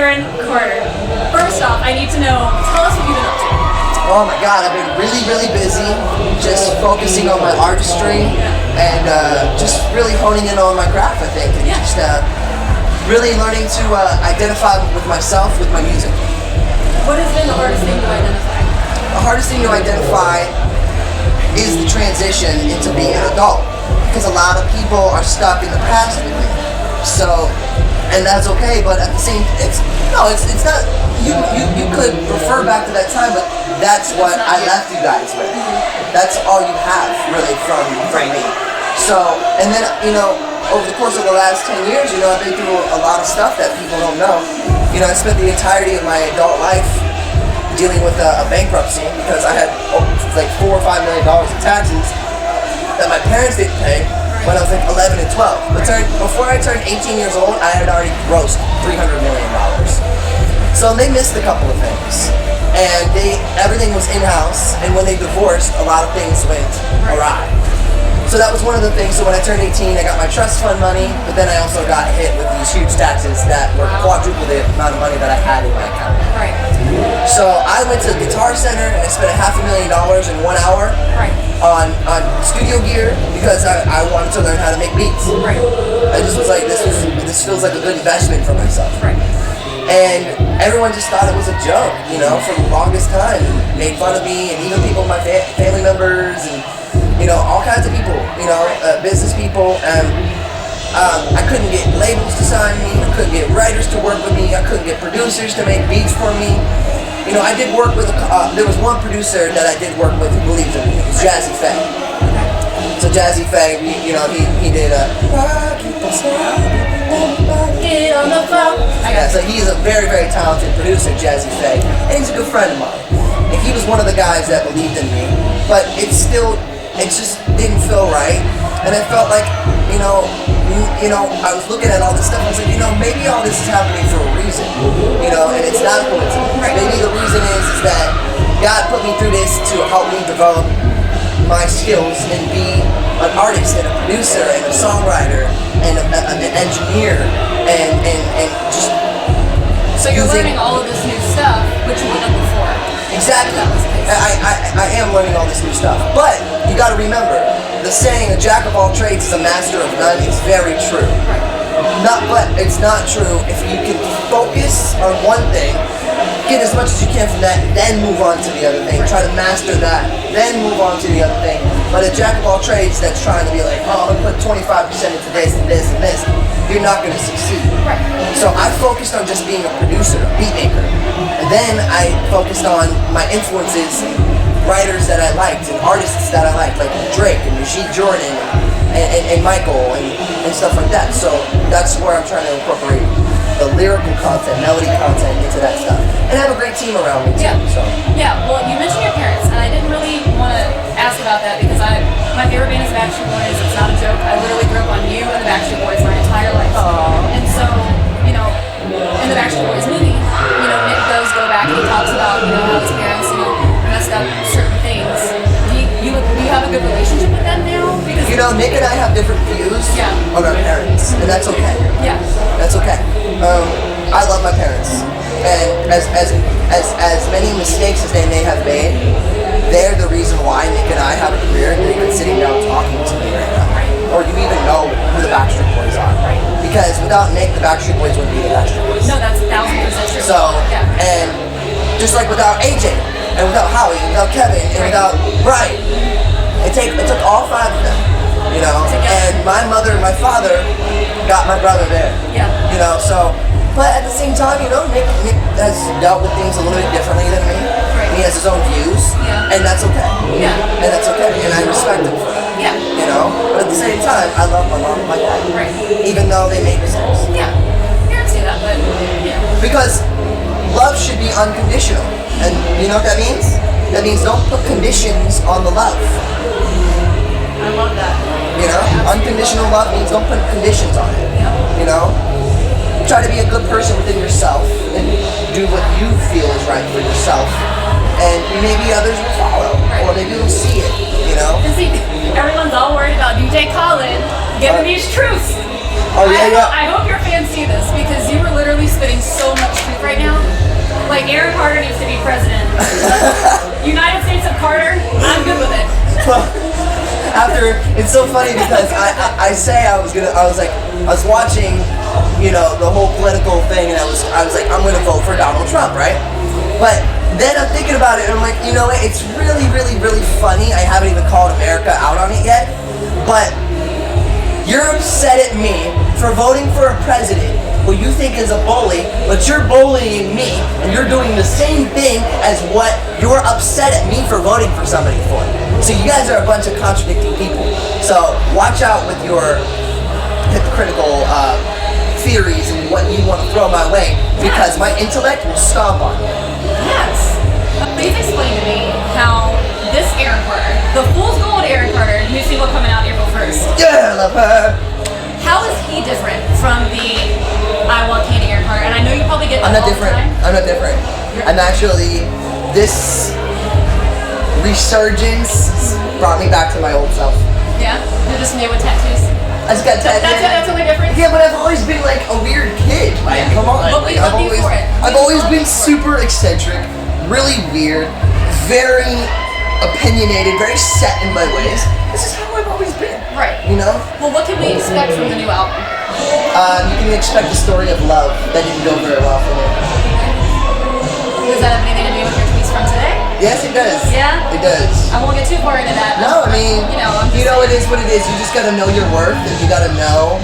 Aaron Carter. First off, I need to know, tell us what you've been up to. Oh my God, I've been really, really busy, just focusing on my artistry and just really honing in on my craft, I think, and just really learning to identify with myself, with my music. What has been the hardest thing to identify? The hardest thing to identify is the transition into being an adult, because a lot of people are stuck in the past with me. So, and that's okay, but at the same, it's not. You could refer back to that time, but that's what I left you guys with. That's all you have really from me. So, and then over the course of the last 10 years, I've been through a lot of stuff that people don't know. I spent the entirety of my adult life dealing with a bankruptcy because I had like $4 or $5 million in taxes that my parents didn't pay when I was like 11 and 12. But before I turned 18 years old, I had already grossed $300 million. So they missed a couple of things. And everything was in-house, and when they divorced, a lot of things went awry. So that was one of the things. So when I turned 18, I got my trust fund money, but then I also got hit with these huge taxes that were quadruple the amount of money that I had in my account. Right. So I went to the Guitar Center and I spent $500,000 in 1 hour on studio gear because I wanted to learn how to make beats. Right. I just was like, this feels like a good investment for myself. Right. And everyone just thought it was a joke, for the longest time. Made fun of me, and even people, my family members, and all kinds of people, business people, and I couldn't get labels to sign me, I couldn't get writers to work with me, I couldn't get producers to make beats for me. I did work with, there was one producer that I did work with who believed in me, it was Jazzy Faye. So Jazzy Faye, he did Get on the phone. So he's a very, very talented producer, Jazzy Faye, and he's a good friend of mine. And he was one of the guys that believed in me, but it just didn't feel right. And I felt like, I was looking at all this stuff, and I was like, maybe all this is happening for a reason, and it's not a coincidence. Maybe the reason is that God put me through this to help me develop my skills and be an artist and a producer and a songwriter and an engineer and just. So you're learning all of this new stuff, which you wouldn't have before. Exactly. I am learning all this new stuff. But you gotta remember, the saying, a jack of all trades is a master of none is very true. But it's not true if you can focus on one thing, get as much as you can from that, then move on to the other thing. Try to master that, then move on to the other thing. But a jack of all trades that's trying to be like, I'm gonna put 25% into this and this and this, you're not gonna succeed. So I focused on just being a producer, a beat maker. And then I focused on my influences, writers that I liked and artists that I liked, like Drake and Rasheed Jordan and Michael and stuff like that. So that's where I'm trying to incorporate the lyrical content, melody content into that stuff. And I have a great team around me too. Yeah, well, you mentioned your parents, and I didn't really want to ask about that because my favorite band is the Backstreet Boys. It's not a joke. I literally grew up on you and the Backstreet Boys my entire life. And so, in the Backstreet Boys movie, Nick does go back and he talks about, how his parents, messed up certain things. Do you have a good relationship with them now? Because Nick and I have different views on our parents, and that's okay. Yeah. That's okay. I love my parents, and as many mistakes as they may have made, they're the reason why Nick and I have a career, and they're even sitting down talking to me right now. Or you even know who the Backstreet Boys are. Because without Nick, the Backstreet Boys wouldn't be the Backstreet Boys. No, that's 1,000% true. So, and just like without AJ, and without Howie, and without Kevin, and without Brian, it took all 5 of them, and my mother and my father got my brother there. So, but at the same time, Nick has dealt with things a little bit differently than me. He has his own views, and that's okay. And that's okay, and I respect him for that. But at the same time, I love my mom and my dad, even though they make mistakes. Parents say that, but because love should be unconditional, and you know what that means? That means don't put conditions on the love. I love that. Unconditional love means don't put conditions on it. Try to be a good person within yourself and do what you feel is right for yourself, and maybe others will follow, or maybe they'll see it. And see, everyone's all worried about DJ Khaled giving these truths. Oh yeah, I hope your fans see this because you were literally spitting so much truth right now. Like, Aaron Carter needs to be president. United States of Carter, I'm good with it. Well, after, it's so funny because I was watching, you know, the whole political thing, and I was like, I'm gonna vote for Donald Trump, right? But then I'm thinking about it, and I'm like, you know what? It's really, really, really funny. I haven't even called America out on it yet, but you're upset at me for voting for a president who you think is a bully, but you're bullying me, and you're doing the same thing as what you're upset at me for voting for somebody for. So you guys are a bunch of contradicting people. So watch out with your hypocritical theories and what you want to throw my way, because my intellect will stomp on you. Yes. Please explain to me how this Aaron Carter, the Fool's Gold Aaron Carter, new single coming out April 1st. Yeah, I love her. How is he different from the I Want Candy Aaron Carter? And I know you probably get that I'm not all different. the time. I'm not different. I'm actually, this resurgence brought me back to my old self. Yeah? You're just new with tattoos? I just got tattoos. That's the only difference? Yeah, but I've always been like a weird kid. Like, come on. But we Like, love you for it. I've always been super eccentric, really weird, very opinionated, very set in my ways. This is how I've always been. Right. You know? Well, what can we expect from the new album? You can expect a story of love that didn't go very well for me. Does that have anything to do with your tweets from today? Yes, it does. Yeah? It does. I won't get too far into that. No, I mean, I'm just it is what it is. You just gotta know your worth, and you gotta know.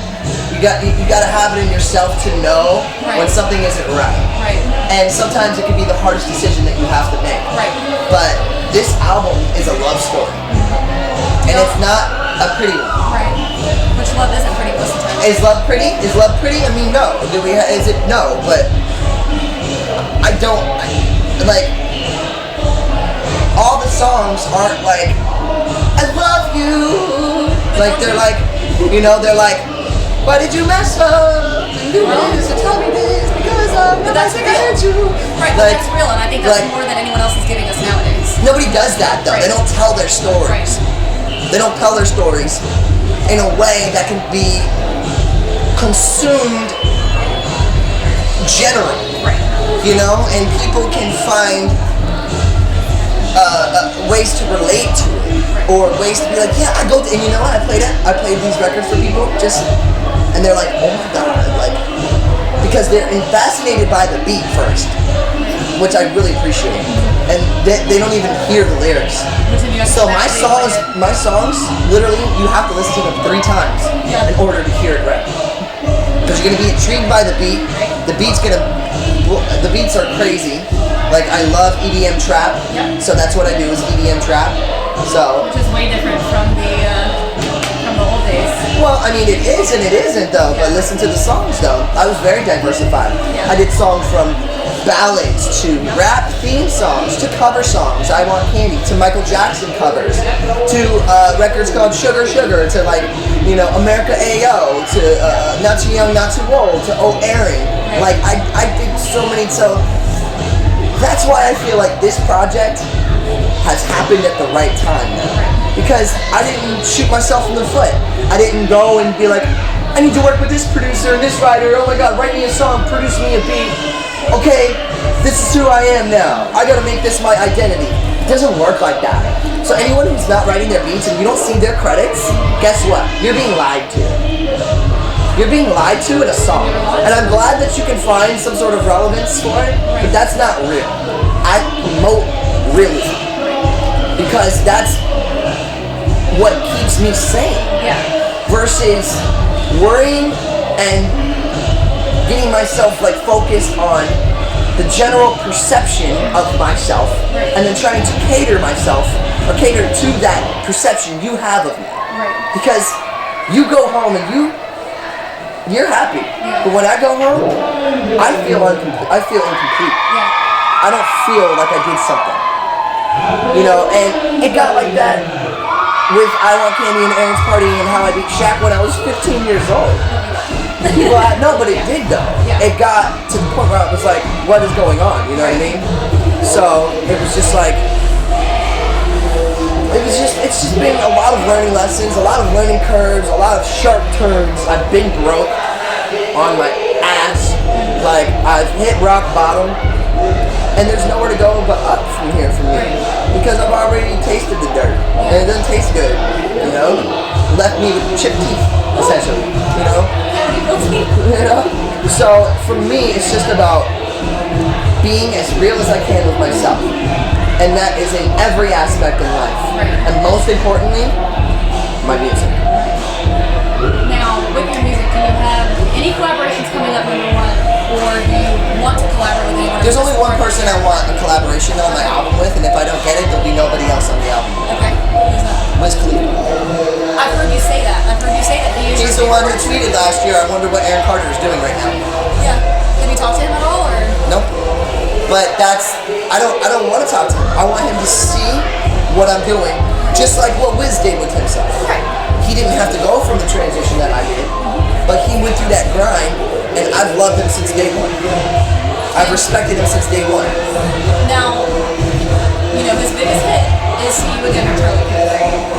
You gotta have it in yourself to know when Right. something isn't right. Right. And sometimes it can be the hardest decision that you have to make. Right. But this album is a love story, and Yeah. it's not a pretty one. Right. Which love isn't pretty most of the time. Is love pretty? Is love pretty? I mean, no. Is it? No. But I don't like. All the songs aren't like, I love you. Like, they're like, you know, they're like, why did you mess up and do this and tell me this because I'm But that's not real. at you. Right, but Like, that's real, and I think that's like- more than anyone else is giving us nowadays. nobody does that though. Right. They don't tell their stories. They don't tell their stories in a way that can be consumed generally. Right. You know, and people can find ways to relate to it, or ways to be like, yeah, I go to, and you know what, I played these records for people just, and they're like, oh my god, like, because they're fascinated by the beat first, which I really appreciate, and they don't even hear the lyrics. So my songs, literally, you have to listen to them 3 times in order to hear it right, because you're gonna be intrigued by the beat. The beats are crazy. Like, I love EDM trap, so that's what I do is EDM trap. So, Which is way different from the old days. well, I mean, it is and it isn't though. But listen to the songs though. I was very diversified. Yeah. I did songs from ballads to rap theme songs to cover songs. I Want Candy to Michael Jackson covers to records called Sugar Sugar to, like, you know, America Ayo to Not Too Young, Not Too Old to Oh Aaron. Like, I did so many. So that's why I feel like this project has happened at the right time now. Because I didn't shoot myself in the foot. I didn't go and be like, I need to work with this producer and this writer. Oh my god, write me a song, produce me a beat. Okay, this is who I am now. I gotta make this my identity. It doesn't work like that. So anyone who's not writing their beats and you don't see their credits, guess what? You're being lied to. You're being lied to in a song. And I'm glad that you can find some sort of relevance for it, but that's not real. I promote realism because that's what keeps me sane. Yeah. Versus worrying and getting myself, like, focused on the general perception of myself and then trying to cater myself or cater to that perception you have of me. Right. Because you go home and you're happy, but when I go home, I feel incomplete. Yeah. I don't feel like I did something, you know. And it got like that with I Want Candy and Aaron's Party and how I beat Shaq when I was 15 years old. No, but it did though. Yeah. It got to the point where I was like, what is going on? You know what I mean? So it was just like, it's just been a lot of learning lessons, a lot of learning curves, a lot of sharp turns. I've been broke on my ass Like, I've hit rock bottom, and there's nowhere to go but up from here for me. Because I've already tasted the dirt, and it doesn't taste good, you know? Left me with chipped teeth, essentially, you know? You know? So, for me, it's just about being as real as I can with myself. And that is in every aspect of life. And most importantly, my music. Now, with your music, do you have any collaborations coming up, number one, or do you want to collaborate with anyone? There's only one person I want a collaboration on my album with, and if I don't get it, there'll be nobody else on the album. Okay, who's that? Wiz Khalifa. I've heard you say that. I've heard you say that he usually... He's the one who tweeted last year, I wonder what Aaron Carter is doing right now. Yeah. Have you talked to him at all, or...? Nope. But that's, I don't want to talk to him. I want him to see what I'm doing, just like what Wiz did with himself. Right. He didn't have to go from the transition that I did, but he went through that grind, and I've loved him since day one. I've respected him since day one. Now, you know, his biggest hit is See You Again with Charlie Puth.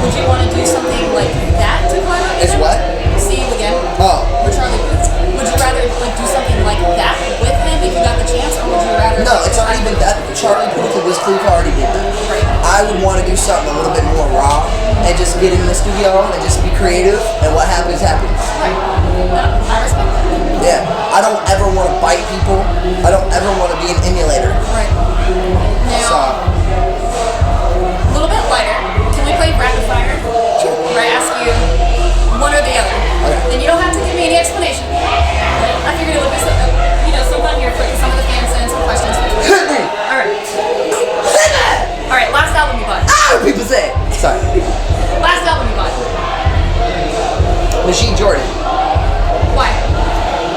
Would you want to do something like that to collaborate with Is him? what? See You Again Oh. with Charlie Puth. Would you rather like do something like that with him if you got the chance, or would you rather... No, it's already been that. Charlie Puth and Wiz Khalifa already did that. Right. I would want to do something a little bit more raw and just get in the studio and just be creative, and what happens, happens. Right. No, I respect that. Yeah. I don't ever want to bite people. I don't ever want to be an emulator. Right. Now, So, a little bit lighter. Can we play rapid fire? sure. Where I ask you one or the other. Okay. And you don't have to give me any explanation. I figured it would be some fun here for some of the fans and some questions. Hit me! Alright. Alright, last album you bought. Ah, people say. Sorry. Last album you bought. Machine Jordan. Why?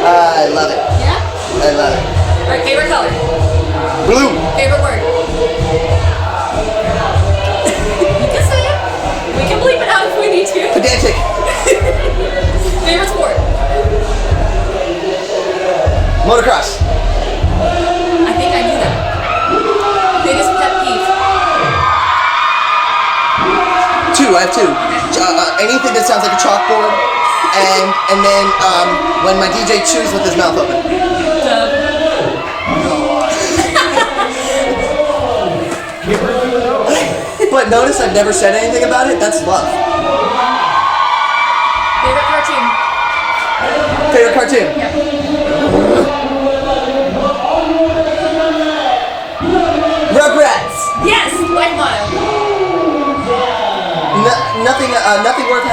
I love it. Yeah? I love it. Alright, favorite color. Blue. Favorite word. You can say it. We can bleep it out if we need to. Pedantic. Favorite sport. Motocross. I think I knew that. Biggest pet peeve. Two. I have two. Anything that sounds like a chalkboard, and then when my DJ chews with his mouth open. But notice I've never said anything about it. That's love. Favorite cartoon. Favorite cartoon. Rugrats. Yes, life motto. Nothing worth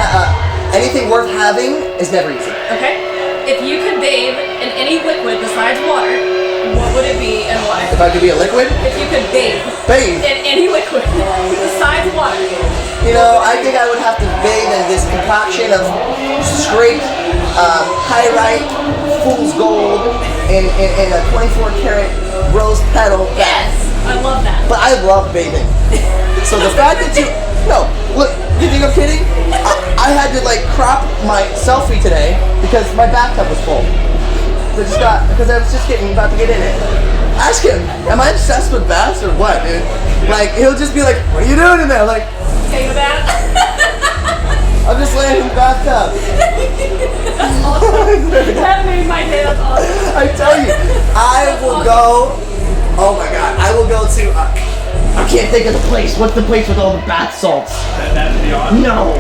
anything worth having is never easy. Okay. If you could bathe in any liquid besides water, what would it be and why? If I could be a liquid, If you could bathe bathe. in any liquid besides water. You know, I think I would have to bathe in this concoction of scraped pyrite, fool's gold, in a 24 karat rose petal bath. Yes, I love that. But I love bathing. So the fact that look, you think I'm kidding? I had to like crop my selfie today because my bathtub was full. So because I was just about to get in it. Ask him, am I obsessed with baths or what, dude? Like, he'll just be like, what are you doing in there? Like, Take a bath. I'm just laying in the bathtub. That's awesome. That made my day. That's awesome. I tell you, I will go, oh my god, I will go to, I can't think of the place. What's the place with all the bath salts? That's beyond. No.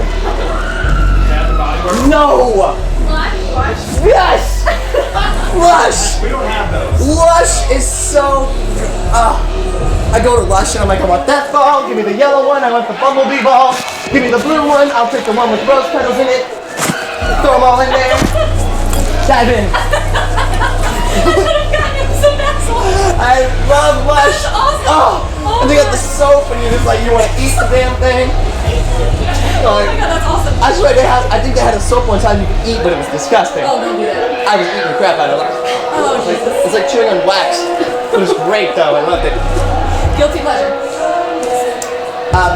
Bath and Body Works. No. Lush. Yes. Lush. We don't have those. Lush is so, I go to Lush and I'm like, I want that ball, give me the yellow one, I want the bumblebee ball, give me the blue one, I'll take the one with rose petals in it, throw them all in there, dive in. I love Lush. That's awesome. Oh, and they got the soap and you're just like, you want to eat the damn thing. Oh my god, that's awesome. I swear I think they had a soap one time you could eat, but it was disgusting. Oh, don't do that. I was eating the crap out of it. Oh, Jesus. It's like chewing on wax. It was great though, I loved it. Guilty pleasure.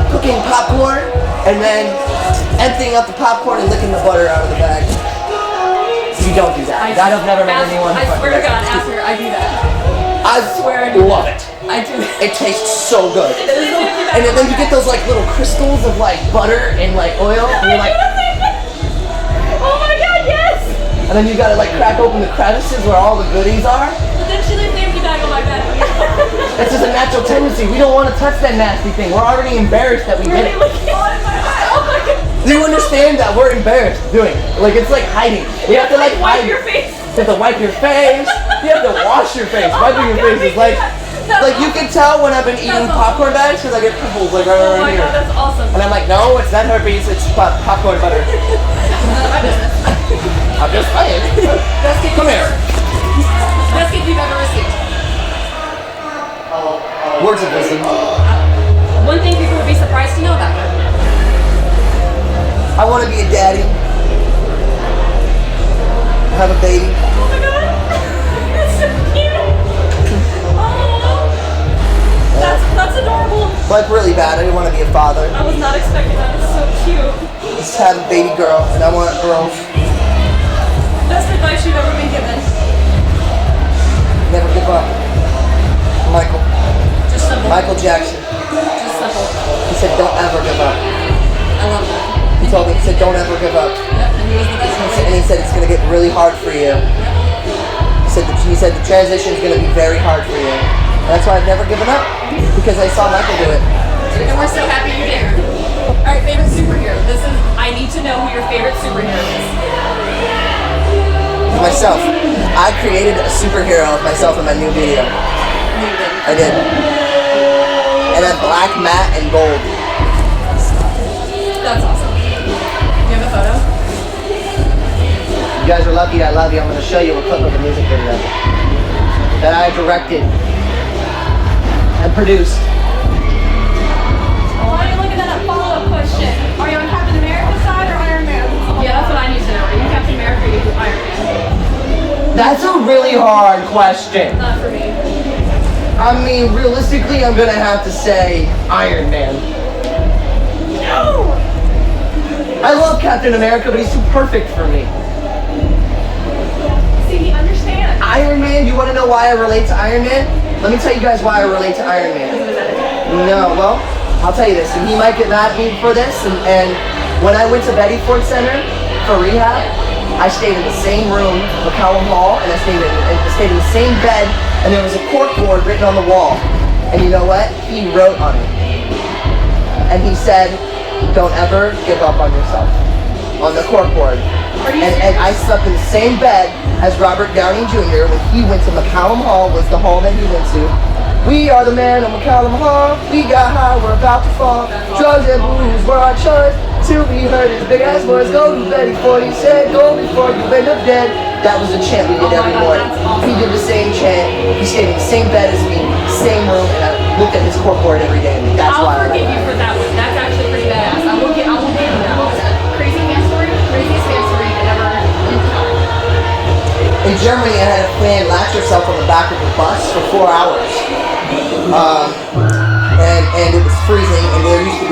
Cooking popcorn and then emptying out the popcorn and licking the butter out of the bag. You don't do that. I've never met anyone. I swear to God, after I do that. I swear I do love that. it. I do that. It tastes so good. It is so And then you get those like little crystals of like butter and like oil, and you're like, Oh my god, yes! and then you gotta like crack open the crevices where all the goodies are. But then she leaves the empty bag on my bed. It's just a natural tendency. We don't want to touch that nasty thing. We're already embarrassed that we did it. Oh my god. Do you understand that we're embarrassed doing it? Like it's like hiding. We have to like wipe hide. your face. You have to wipe your face. You have to wash your face. Wiping your face is like you can tell when I've been eating popcorn bags because I get pimples like right Oh around my here. god, that's awesome. And I'm like, no, it's not herpes. It's popcorn butter. None of my business. I'm just playing. Best gift Come here. Best gift you've ever received. Words of wisdom. One thing people would be surprised to know about you. I want to be a daddy. Have a baby. Oh my god. That's so cute. Oh. That's adorable. Like really bad. I didn't want to be a father. I was not expecting that. It's so cute. Just have a baby girl, and I want girls. Best advice you've ever been given. Never give up. Michael. Just simple. Michael Jackson. Just simple. He said, don't ever give up. I love that. He told me, he said, don't ever give up. Yep, and he was the best. And he said, it's going to get really hard for you. He said the transition is going to be very hard for you. And that's why I've never given up, because I saw Michael do it. And we're so happy you did. Alright, favorite superhero. I need to know who your favorite superhero is. Myself. I created a superhero of myself in my new video. I did. And then black, matte, and gold. That's awesome. Do you have a photo? You guys are lucky I love you. I'm going to show you a clip of the music video that I directed and produced. Why are you looking at that follow-up question? Are you on Captain America's side or Iron Man? Yeah, that's what I need to know. Are you Captain America or are you Iron Man? That's a really hard question. Not for me. I mean, realistically, I'm going to have to say Iron Man. No! I love Captain America, but he's too perfect for me. See, he understands. Iron Man, you want to know why I relate to Iron Man? Let me tell you guys why I relate to Iron Man. No, well, I'll tell you this, and he might get mad at me for this, and when I went to Betty Ford Center for rehab, I stayed in the same room, McCallum Hall, and I stayed in the same bed, and there was a corkboard written on the wall. And you know what? He wrote on it. And he said, don't ever give up on yourself. On the corkboard. And I slept in the same bed as Robert Downey Jr. when he went to McCallum Hall, was the hall that he went to. We are the man of McCallum Hall. We got high, we're about to fall. Drugs and booze were our choice. Till we heard his big ass voice go to Betty Ford. He said, go before you end up dead. That was the chant we did every morning. He did the same chant. He stayed in the same bed as me, same room, and I looked at his corkboard every day. And that's why I forgive like you that. for that one. That's actually pretty badass. I will give you that one. Crazy fan story? Craziest fan story you could ever encounter. In Germany, I had a fan latch herself on the back of the bus for 4 hours. And it was freezing, and there used to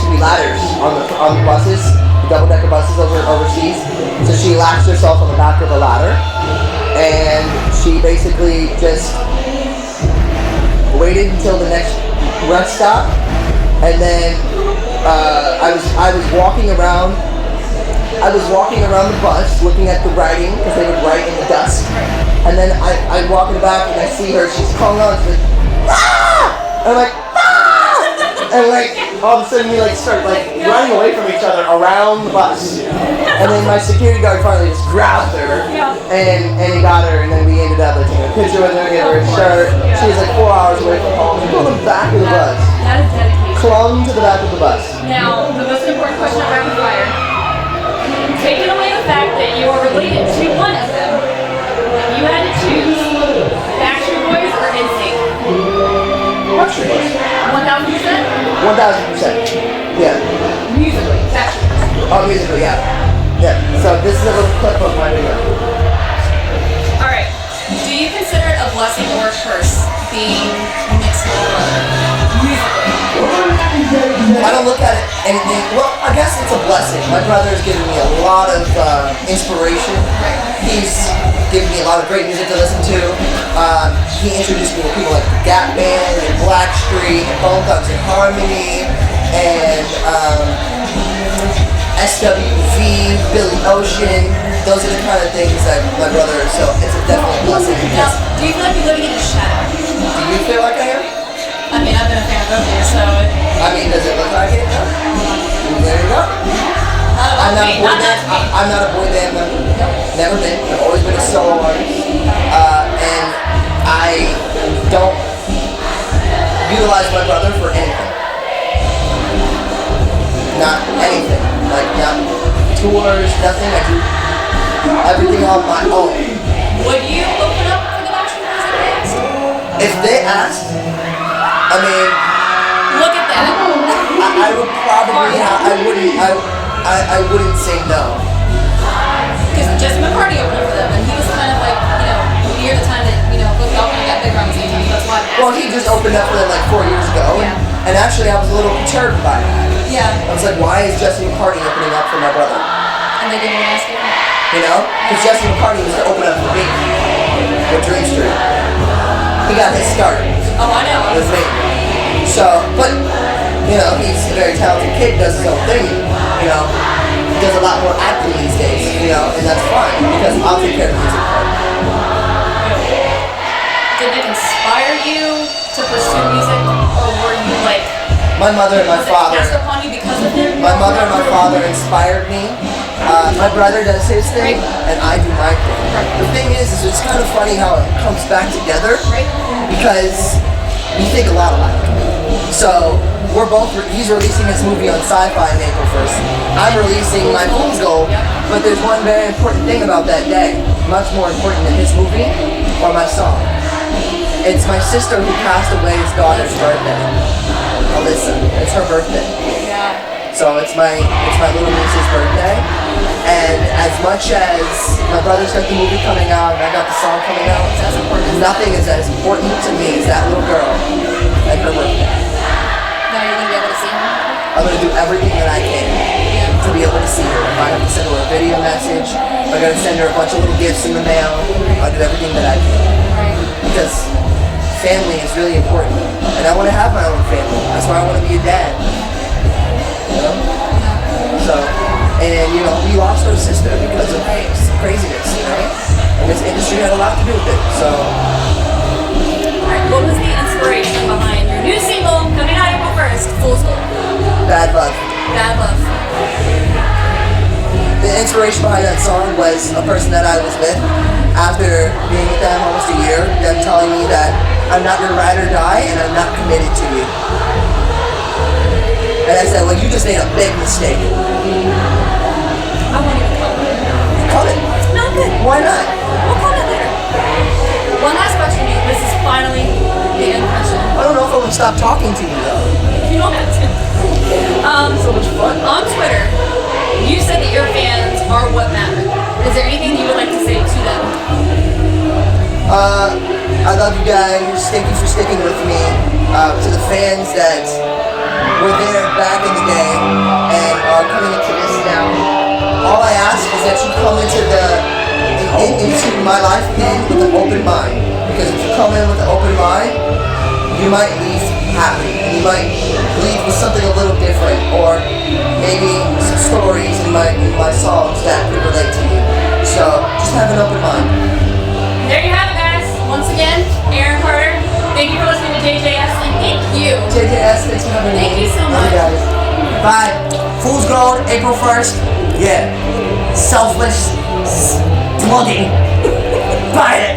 be ladders on the buses, the double-decker buses overseas. So she latched herself on the back of a ladder, and she basically just waited until the next rest stop, and then I was walking around. I was walking around the bus, looking at the writing, because they would write in the dust. And then I walk in the back and I see her, she's calling out, she's like, ah! And I'm like, ah! And like, all of a sudden we like start like running away from each other around the bus. And then my security guard finally just grabbed her, and he got her, and then we ended up like taking a picture with her, gave her a shirt. She was like 4 hours away from home. She pulled the back of the bus. That is dedication. Clung to the back of the bus. Now, the most important question of rapid fire. Taking away the fact that you are related to one of them, if you had to choose Backstreet Boys or NSYNC? Backstreet Boys. 1000%? 1000%. Yeah. Musically, Backstreet Boys. Oh, musically, yeah. Yeah. So this is a little clip of my video. Alright. Do you consider it a blessing or a curse being mixed with your brother? Musically. I don't look at it anything. Well, I guess it's a blessing. My brother has given me a lot of inspiration. He's given me a lot of great music to listen to. He introduced me to people like the Gap Band and Blackstreet and Bone Thugs and Harmony and SWV, Billy Ocean. devotion. Those are the kind of things that my brother. So it's a definitely a blessing. Now, Because, do you feel like you're living in a shadow? do you feel like I am? I mean, I've been a fan of both of you, so I mean, does it look like it? No. There you go. I'm not a boy band. I'm not a boy band member. Never been. I've always been a solo artist, and I don't utilize my brother for anything. Not anything. Like not tours, nothing. I do everything on my own. Would you open up for the Backstreet Boys If they asked, I mean, Look at that. I would probably. I wouldn't say no. Because Jesse McCartney opened up for them, and he was kind of like, near the time that, both y'all kind of got bigger on the same time. That's why I'm asking. Well, he just opened up for them like 4 years ago, Yeah. and actually I was a little perturbed by that. Yeah. I was like, why is Jesse McCartney opening up for my brother? And they didn't ask you? You know? Because Jesse McCartney was to open up for me with Dream Street. He got his start Oh, I know. with me. So, but, he's a very talented kid, does his own thing, He does a lot more acting these days, and that's fine, because I'll take care of the music part. Did it inspire you to pursue music, or were you like, My mother and my was it father. cast upon you because of their My mother and my father inspired me. My brother does his thing, and I do my thing. The thing is it's kind of funny how it comes back together, Right. because we think a lot alike. So he's releasing his movie on Sci-Fi on April 1st. I'm releasing my Fool's Gold, but there's one very important thing about that day, much more important than his movie or my song. It's my sister who passed away, his daughter's birthday. Alyssa. It's her birthday. Yeah. So it's my little niece's birthday, and as much as my brother's got the movie coming out and I got the song coming out, That's important. nothing is as important to me as that little girl and her birthday. Now you're going to be able to see her? I'm gonna do everything that I can to be able to see her. If I have to send her a video message, if I gotta send her a bunch of little gifts in the mail, I'll do everything that I can. Right. Because family is really important, and I want to have my own family. That's why I want to be a dad. So, and we lost our sister because of craziness, and this industry had a lot to do with it. So, Alright, what was the inspiration behind your new single coming out April 1st, Fool's Gold? Bad Love. Bad Love. The inspiration behind that song was a person that I was with after being with them almost a year, them telling me that I'm not your ride or die and I'm not committed to you. And I said, well, you just made a big mistake. I won't even call it. Cut it. No, I'm good. Why not? We'll call it later. One last question, Nate. This is finally the end question. I don't know if I would stop talking to you though. You don't have to. It's so much fun. On Twitter, you said that your fans are what matter. Is there anything that you would like to say to them? I love you guys. Thank you for sticking with me. To the fans that were there back in the day and are coming into this now, all I ask is that you come into my life again with an open mind. Because if you come in with an open mind, you might leave happy. And you might leave with something a little different, or maybe some stories in my songs that could relate to you. So just have an open mind. There you have it, guys. Once again, Aaron Carter. Thank you for listening to JJS, and thank you. JJS, thanks for having me. Thank you so Love much. you guys. Bye. Fool's Gold, April 1st. Yeah. Selfless slugging. Buy it.